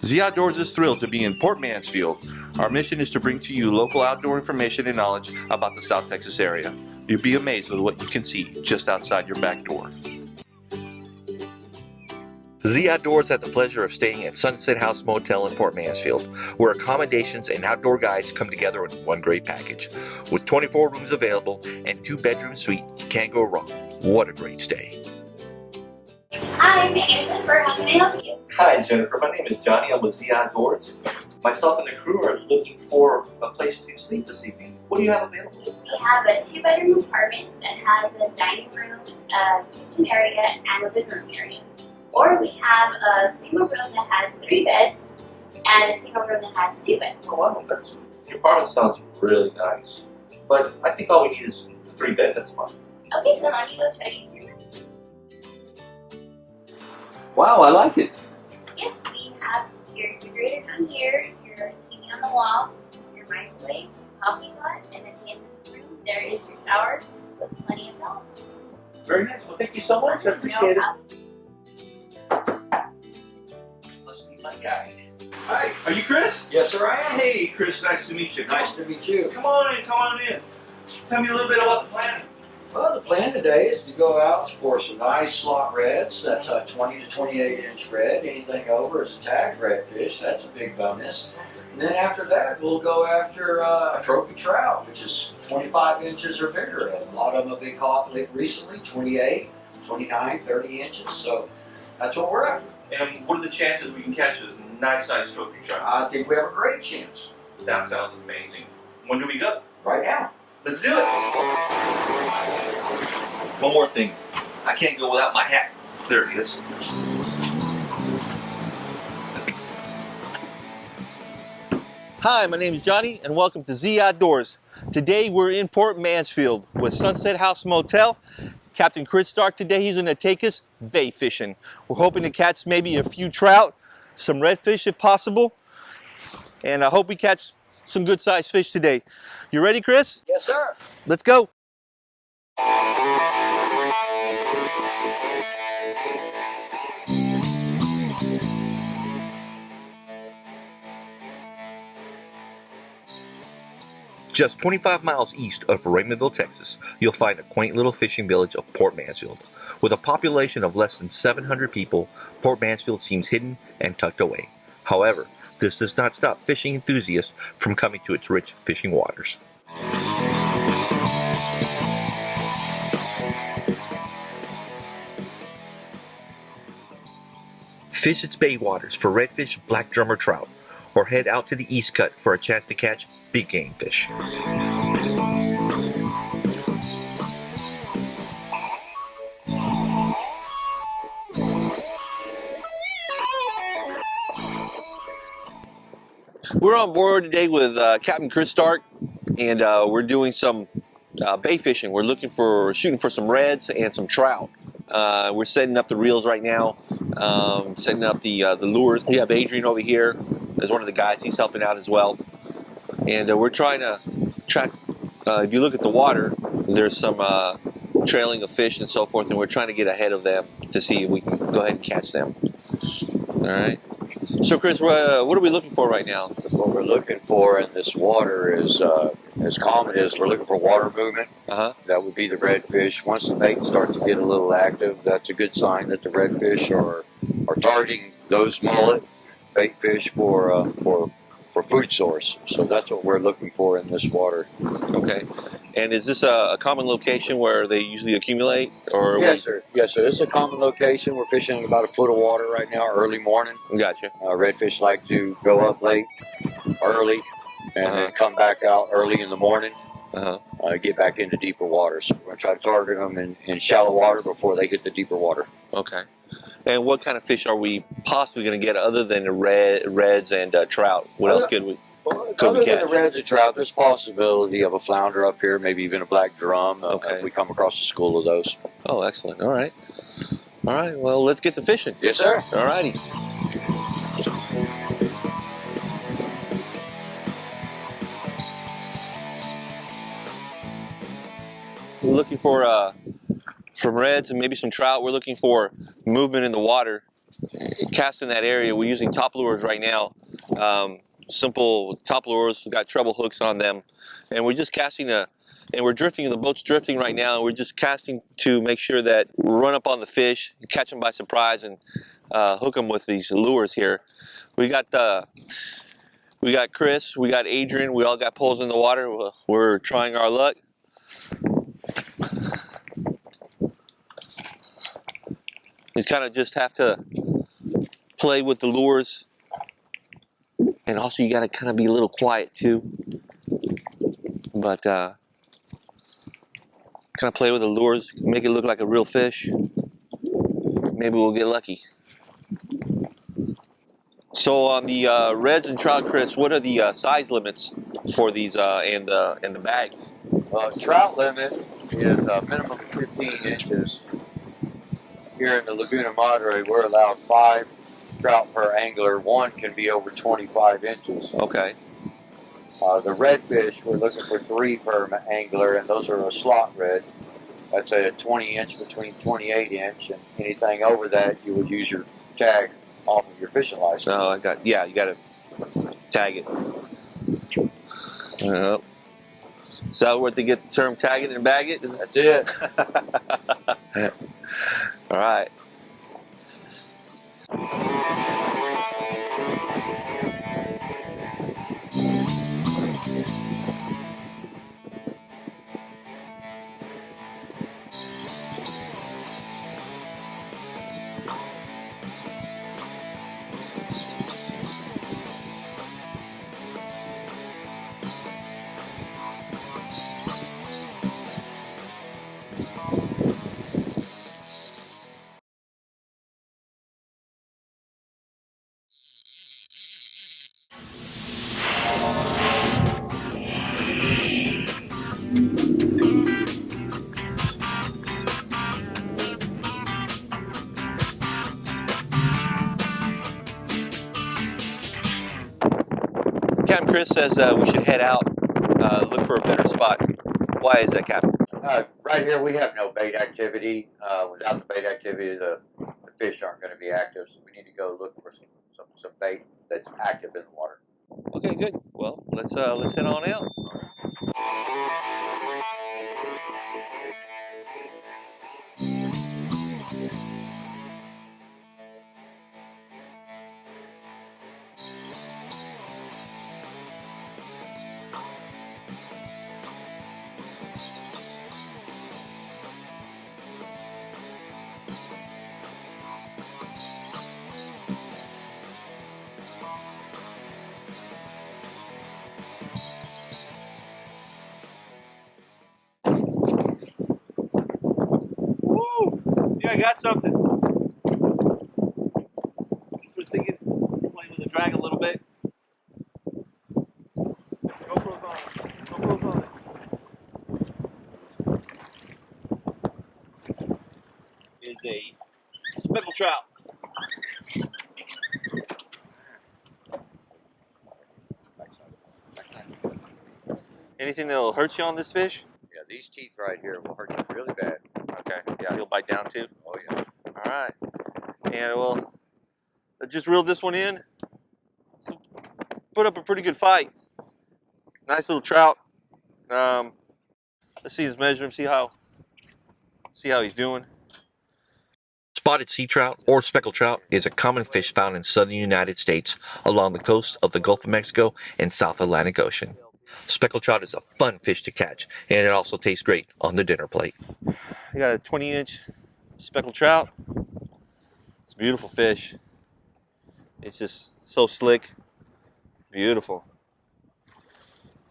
Z Outdoorz is thrilled to be in Port Mansfield. Our mission is to bring to you local outdoor information and knowledge about the South Texas area. You'll be amazed with what you can see just outside your back door. Z Outdoorz had the pleasure of staying at Sunset House Motel in Port Mansfield, where accommodations and outdoor guides come together in one great package. With 24 rooms available and 2-bedroom suite, you can't go wrong. What a great stay. Hi, my name is Jennifer. How can I help you? Hi Jennifer, my name is Johnny. I'm with Z Outdoorz. Myself and the crew are looking for a place to sleep this evening. What do you have available? We have a 2-bedroom apartment that has a dining room, a kitchen area, and a living room area. Or we have a single room that has 3 beds and a single room that has 2 beds. Oh wow, your apartment sounds really nice. But I think all we need is 3 beds, that's fine. Okay, so let me go show you your room. Wow, I like it. Yes, we have your refrigerator down here, your TV on the wall, your microwave, coffee pot, and at the end of the room there is your shower with plenty of towels. Very nice. Well, thank you so much. I appreciate it. Let's meet my guy. Hi, are you Chris? Yes, sir, I am. Hey, Chris. Nice to meet you. Nice to meet you. Come on in. Come on in. Tell me a little bit about the plan. Well, the plan today is to go out for some nice slot reds. That's a 20 to 28 inch red. Anything over is a tagged redfish. That's a big bonus. And then after that, we'll go after a trophy trout, which is 25 inches or bigger. And a lot of them have been caught recently, 28, 29, 30 inches. So that's what we're after. And what are the chances we can catch this nice trophy trout? I think we have a great chance. That sounds amazing. When do we go? Right now. Let's do it. One more thing. I can't go without my hat. There it is. Hi, my name is Johnny and welcome to Z Outdoorz. Today we're in Port Mansfield with Sunset House Motel. Captain Chris Stark today, he's going to take us bay fishing. We're hoping to catch maybe a few trout, some redfish if possible, and I hope we catch some good sized fish today. You ready, Chris? Yes, sir. Let's go. Just 25 miles east of Raymondville, Texas, you'll find a quaint little fishing village of Port Mansfield. With a population of less than 700 people, Port Mansfield seems hidden and tucked away. However, this does not stop fishing enthusiasts from coming to its rich fishing waters. Fish its bay waters for redfish, black drum, or trout, or head out to the East Cut for a chance to catch big game fish. We're on board today with Captain Chris Stark, and we're doing some bay fishing. We're shooting for some reds and some trout. We're setting up the reels right now, setting up the lures. We have Adrian over here as one of the guys. He's helping out as well. And we're trying to track, if you look at the water, there's some trailing of fish and so forth, and we're trying to get ahead of them to see if we can go ahead and catch them. All right. So Chris, what are we looking for right now? What we're looking for in this water is, as common as we're looking for water movement. That would be the redfish. Once the bait starts to get a little active, that's a good sign that the redfish are targeting those mullet bait fish for food source. So that's what we're looking for in this water. Okay. And is this a common location where they usually accumulate? Or yes, sir. Yes, sir. This is a common location. We're fishing in about a foot of water right now, early morning. Gotcha. Redfish like to go up late, early, and then come back out early in the morning. Get back into deeper water. So we're going to try to target them in shallow water before they get to deeper water. Okay. And what kind of fish are we possibly going to get other than the reds and trout? What else could we catch? Other than the reds and trout, there's possibility of a flounder up here, maybe even a black drum. If we come across a school of those. Oh, excellent. All right. All right. Well, let's get to fishing. Yes, sir. All righty. We're looking for some reds and maybe some trout. We're looking for movement in the water. cast in that area. We're using top lures right now. Simple top lures. We've got treble hooks on them, and we're just casting and we're drifting. The boat's drifting right now. And we're just casting to make sure that we run up on the fish, catch them by surprise, and hook them with these lures here. We got Chris, we got Adrian. We all got poles in the water. We're trying our luck. You kind of just have to play with the lures, and also you got to kind of be a little quiet too. But kind of play with the lures, make it look like a real fish. Maybe we'll get lucky. So on the reds and trout, Chris, what are the size limits for these and the bags? Trout limit is a minimum of 15 inches. Here in the Laguna Madre, we're allowed 5 trout per angler. One can be over 25 inches. Okay. The redfish, we're looking for 3 per angler, and those are a slot red. That's a 20-inch between 28-inch, and anything over that, you would use your tag off of your fishing license. Oh, you got to tag it. Yep. Is that where they get the term tag it and bag it? That's it. All right. Captain Chris says we should head out, look for a better spot. Why is that, Captain? Right here, we have no bait activity. Without the bait activity, the fish aren't going to be active. So we need to go look for some bait that's active in the water. Okay, good. Well, let's head on out. I got something. We're thinking, playing with the drag a little bit. GoPro's on. GoPro's on. Is a speckled trout. Anything that'll hurt you on this fish? Yeah, these teeth right here will hurt you really bad. Okay. Yeah, he'll bite down too. Oh yeah. All right. And well, I just reeled this one in. So put up a pretty good fight. Nice little trout. Let's see his measure. See how he's doing. Spotted sea trout or speckled trout is a common fish found in southern United States along the coast of the Gulf of Mexico and South Atlantic Ocean. Speckled trout is a fun fish to catch, and it also tastes great on the dinner plate. I got a 20-inch speckled trout. It's a beautiful fish. It's just so slick, beautiful.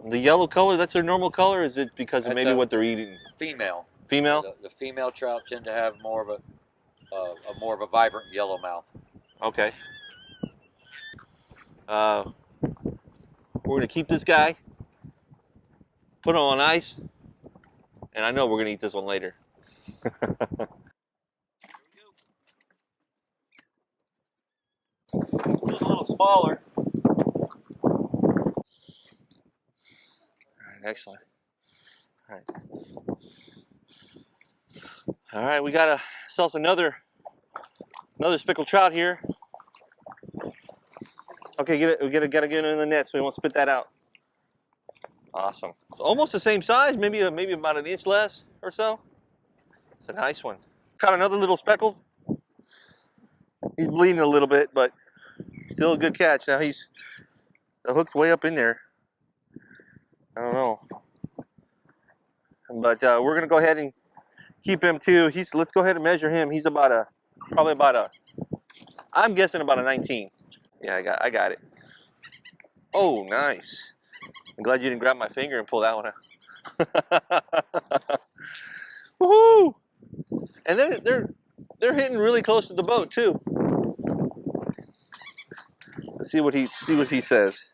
The yellow color, that's their normal color? Is it because of maybe what they're eating? Female. Female? The female trout tend to have more of a vibrant yellow mouth. Okay. We're gonna keep this guy, put him on ice, and I know we're gonna eat this one later. It's a little smaller. All right, excellent. All right, we got ourselves another Another speckled trout here. Okay, get it. We gotta get it in the net so we won't spit that out. Awesome. It's almost the same size, maybe about an inch less or so. It's a nice one. Caught another little speckled. He's bleeding a little bit, but still a good catch. Now the hook's way up in there. I don't know, but we're gonna go ahead and keep him too. Let's go ahead and measure him. He's probably about a, I'm guessing about a 19. Yeah, I got it. Oh, nice. I'm glad you didn't grab my finger and pull that one out. Woohoo! And they're hitting really close to the boat too. Let's see what he says.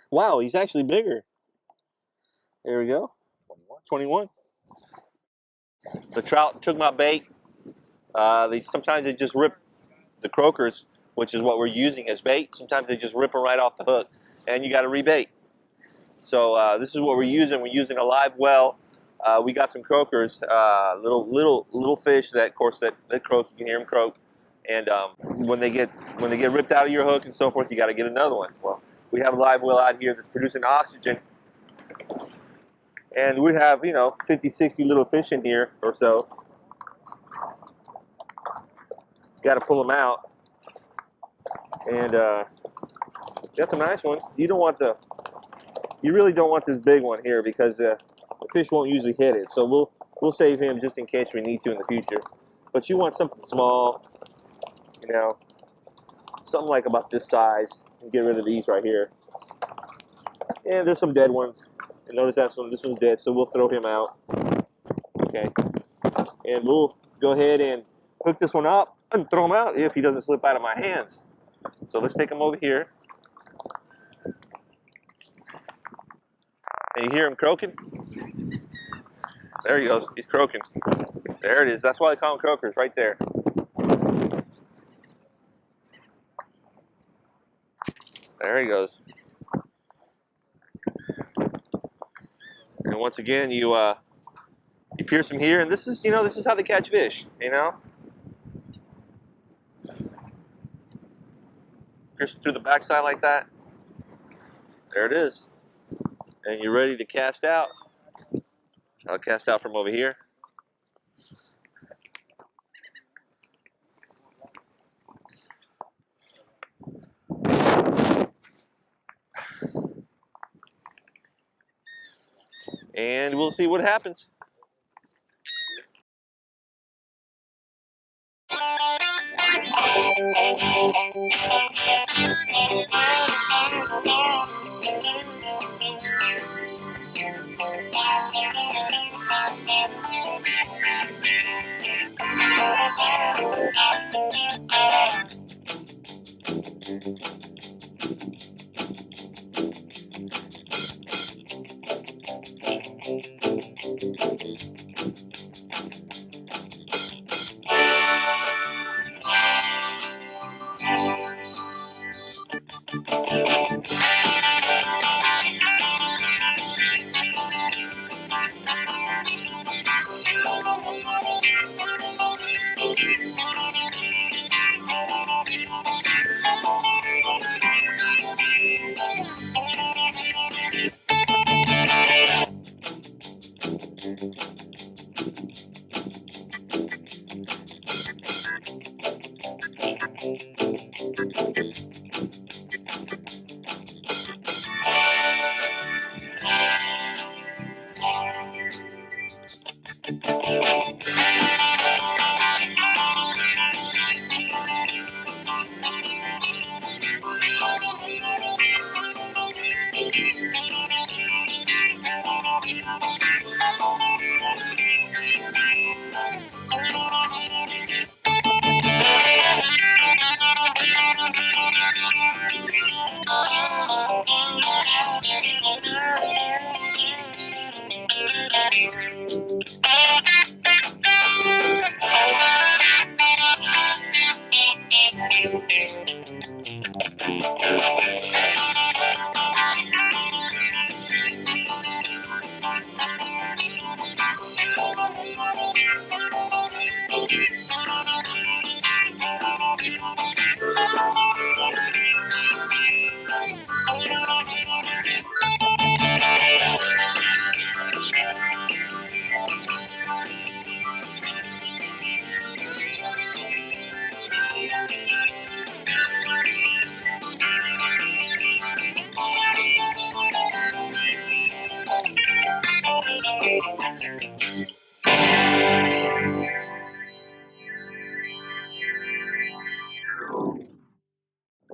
Wow, he's actually bigger. There we go. 21. The trout took my bait. Sometimes they just rip the croakers, which is what we're using as bait. Sometimes they just rip them right off the hook, and you got to rebait. So this is what we're using. We're using a live well. We got some croakers, little fish that, of course, that croak. You can hear them croak. And when they get ripped out of your hook and so forth, you got to get another one. Well, we have a live well out here that's producing oxygen, and we have 50, 60 little fish in here or so. Got to pull them out, and got some nice ones. You really don't want this big one here because the fish won't usually hit it. So we'll save him just in case we need to in the future. But you want something small, something like about this size, and get rid of these right here. And there's some dead ones. And notice this one's dead, so we'll throw him out. Okay, and we'll go ahead and hook this one up and throw him out if he doesn't slip out of my hands. So let's take him over here. And you hear him croaking? There he goes. He's croaking. There it is. That's why they call them croakers, right there. There he goes. And once again, you pierce him here, and this is how they catch fish. Pierce it through the backside like that. There it is. And you're ready to cast out. I'll cast out from over here. And we'll see what happens.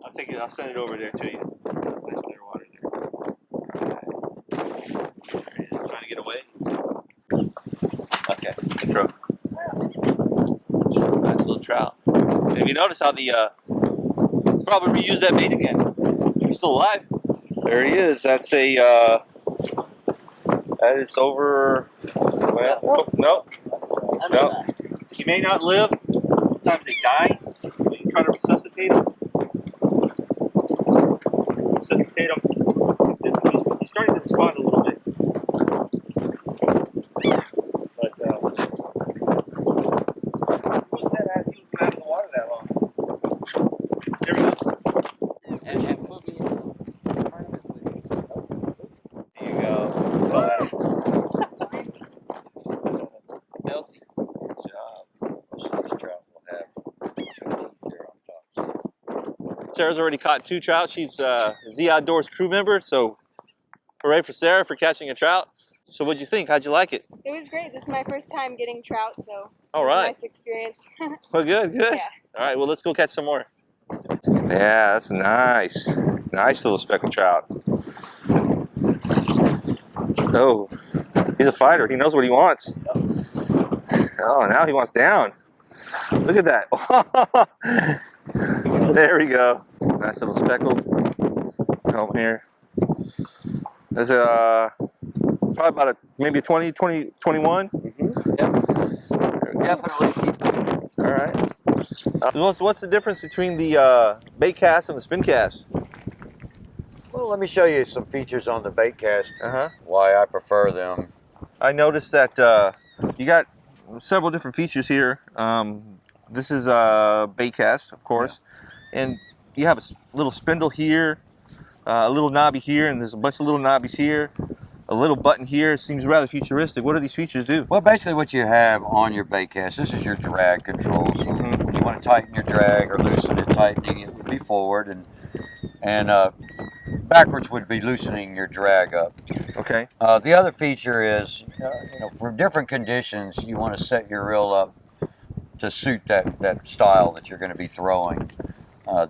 I'll take it. I'll send it over there to you. Nice clear water there. Trying to get away. Okay, good throw. Nice little trout. And if you notice how the probably reuse that bait again. He's still alive. There he is. That's a that is over. Well, no. He may not live. Sometimes they die. We can try to resuscitate them. Resuscitate them. He's starting to respond a little bit. But wasn't that he was out of the water that long? There we go. And put me in the tournament with me. There you go. Healthy. Good job. Most of these trout will have 2 teeth there on top. Sarah's already caught 2 trout. She's a Z Outdoorz crew member, so hooray for Sarah for catching a trout. So what'd you think? How'd you like it? It was great. This is my first time getting trout, so All it was right. a nice experience. Well, good. Yeah. All right, well, let's go catch some more. Yeah, that's nice. Nice little speckled trout. Oh, he's a fighter. He knows what he wants. Oh, now he wants down. Look at that. There we go. Nice little speckled. Home here. There's probably about maybe a 20, 21. Yep. Definitely. All right. What's the difference between the bait cast and the spin cast? Well, let me show you some features on the bait cast. Uh-huh. Why I prefer them. I noticed that you got several different features here. This is a bait cast, of course, and you have a little spindle here, a little knobby here, and there's a bunch of little knobbies here. A little button here. It seems rather futuristic. What do these features do? Well, basically what you have on your bait cast, this is your drag controls. When you want to tighten your drag or loosen it, tightening it would be forward, and backwards would be loosening your drag up. Okay. The other feature is, for different conditions, you want to set your reel up to suit that style that you're going to be throwing.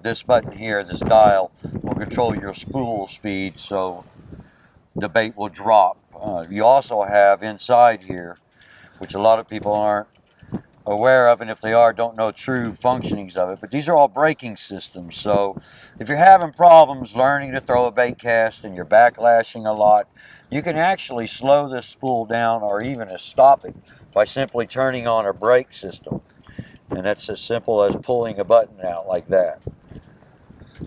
This button here, this dial, will control your spool speed, so the bait will drop. You also have inside here, which a lot of people aren't aware of, and if they are, don't know true functionings of it, but these are all braking systems. So if you're having problems learning to throw a bait cast and you're backlashing a lot, you can actually slow this spool down or even stop it by simply turning on a brake system. And that's as simple as pulling a button out like that.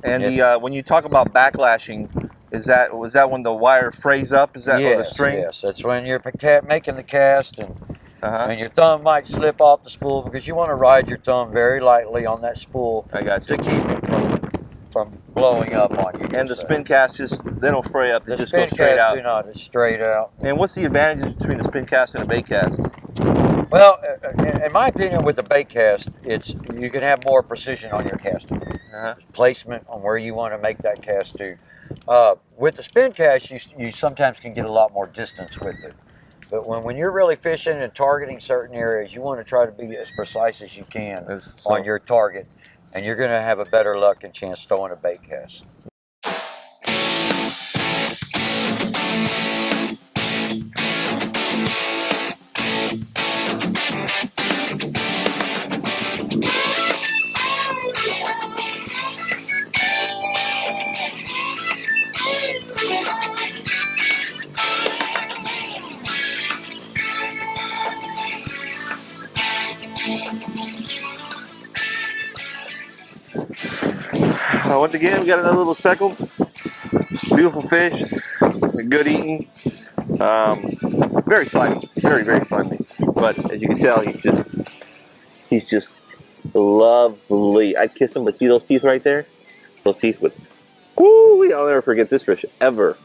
And when you talk about backlashing, was that when the wire frays up? Is that or the string? Yes, that's when you're making the cast, and your thumb might slip off the spool because you want to ride your thumb very lightly on that spool. I got you. To keep it from blowing up on you. And the spin cast they don't fray up; they just go straight spin out. casts do not; it's straight out. And what's the advantages between the spin cast and a bait cast? Well, in my opinion, with the bait cast, you can have more precision on your casting. Placement on where you want to make that cast to. With the spin cast, you sometimes can get a lot more distance with it. But when you're really fishing and targeting certain areas, you want to try to be as precise as you can on your target, and you're going to have a better luck and chance throwing a bait cast. Once again, we got another little speckled. Beautiful fish. Good eating. Very slimy. Very slimy. But as you can tell, he's just lovely. I'd kiss him, but see those teeth right there? Those teeth would, woo, I'll never forget this fish, ever.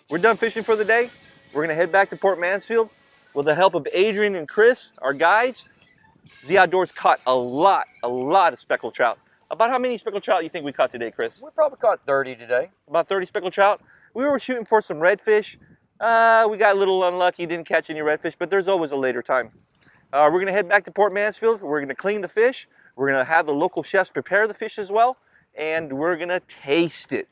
We're done fishing for the day. We're gonna head back to Port Mansfield with the help of Adrian and Chris, our guides. Z Outdoorz caught a lot of speckled trout. About how many speckled trout you think we caught today, Chris? We probably caught 30 today. About 30 speckled trout. We were shooting for some redfish. We got a little unlucky, didn't catch any redfish, but there's always a later time. We're gonna head back to Port Mansfield. We're gonna clean the fish. We're gonna have the local chefs prepare the fish as well, and we're gonna taste it.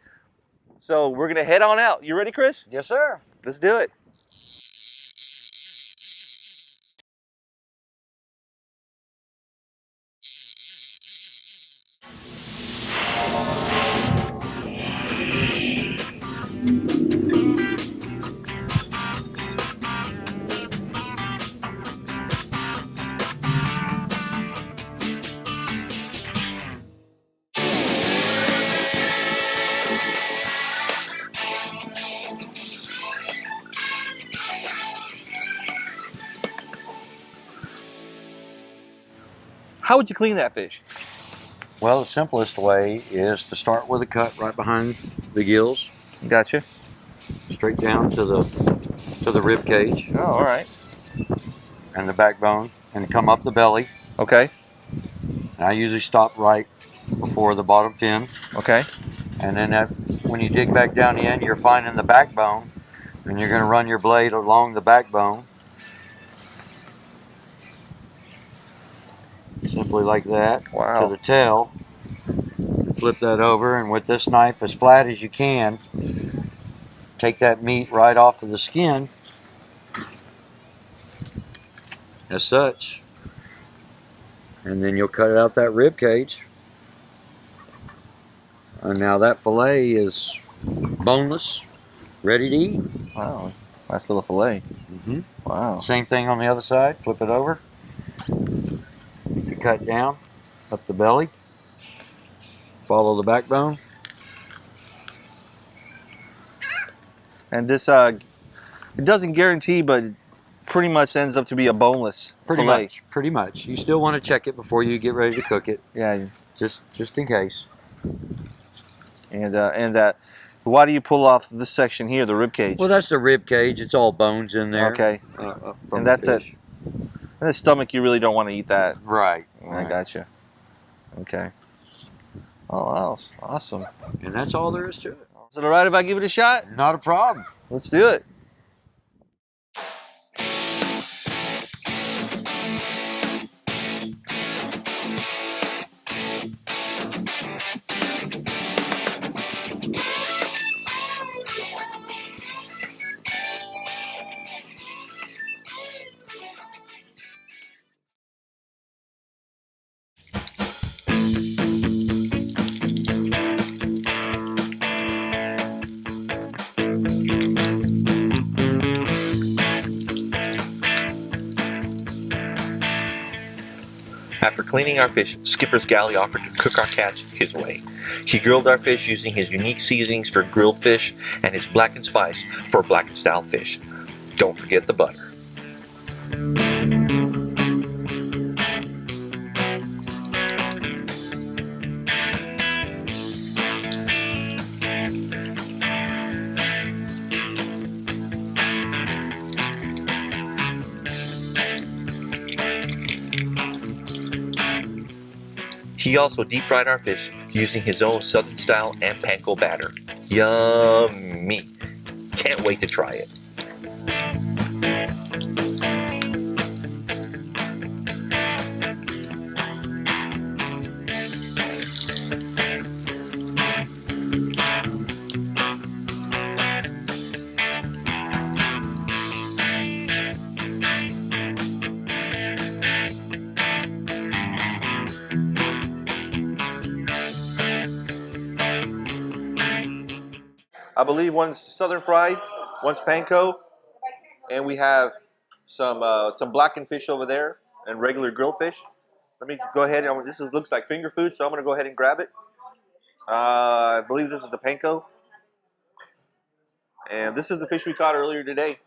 So we're gonna head on out. You ready, Chris? Yes, sir. Let's do it. How would you clean that fish? Well, the simplest way is to start with a cut right behind the gills, Gotcha. straight down to the rib cage Oh, all right. and the backbone, and come up the belly. Okay. And I usually stop right before the bottom fin, Okay. and then when you dig back down the end, you're finding the backbone, and you're going to run your blade along the backbone, simply like that. Wow. To the tail. Flip that over, and with this knife as flat as you can, take that meat right off of the skin as such, and then you'll cut out that rib cage, and now that fillet is boneless, ready to eat. Wow. Nice little fillet. Mm-hmm. Wow. Same thing on the other side. Flip it over. You cut down up the belly, follow the backbone. And this, it doesn't guarantee, but pretty much ends up to be a boneless fillet. Pretty much. You still want to check it before you get ready to cook it, Yeah. just in case. And why do you pull off this section here, the rib cage? Well, that's the rib cage. It's all bones in there. Okay. From And the that's it. fish. And the stomach, you really don't want to eat that. Right. I gotcha. Okay. Oh, wow. Awesome. And that's all there is to it. Is it all right if I give it a shot? Not a problem. Let's do it. After cleaning our fish, Skipper's Galley offered to cook our catch his way. He grilled our fish using his unique seasonings for grilled fish and his blackened spice for blackened style fish. Don't forget the butter. He also deep fried our fish using his own southern style and panko batter. Yummy! Can't wait to try it. I believe one's southern fried, One's panko, and we have some blackened fish over there and regular grilled fish. Let me go ahead. This looks like finger food, so I'm going to go ahead and grab it. I believe this is the panko. And this is the fish we caught earlier today.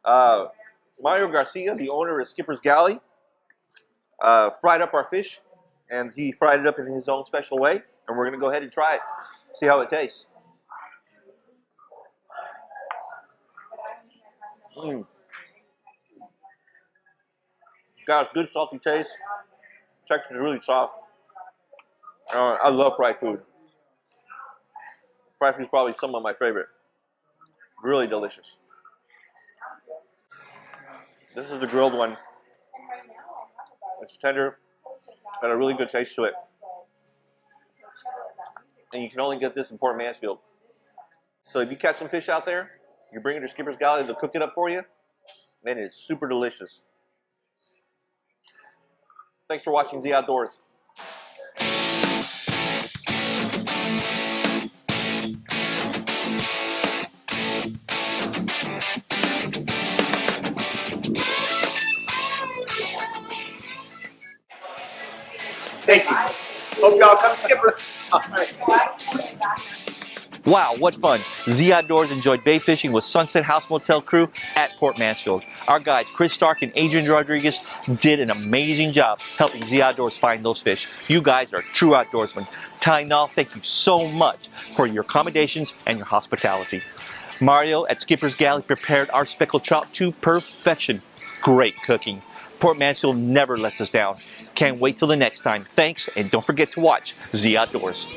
Mario Garcia, the owner of Skipper's Galley, fried up our fish, and he fried it up in his own special way. And we're going to go ahead and try it, see how it tastes. Got a good salty taste. Texture is really soft. I love fried food. Fried food is probably some of my favorite. Really delicious. This is the grilled one. It's tender, got a really good taste to it. And you can only get this in Port Mansfield. So if you catch some fish out there, you bring it to Skipper's Galley, they'll cook it up for you. Man, it's super delicious. Thanks for watching Z Outdoors. Thank you. Hope y'all come Skippers. Wow, what fun. Z Outdoors enjoyed bay fishing with Sunset House Motel crew at Port Mansfield. Our guides, Chris Stark and Adrian Rodriguez, did an amazing job helping Z Outdoors find those fish. You guys are true outdoorsmen. Ty Nall, thank you so much for your accommodations and your hospitality. Mario at Skipper's Galley prepared our speckled trout to perfection. Great cooking. Port Mansfield never lets us down. Can't wait till the next time. Thanks, and don't forget to watch Z Outdoors.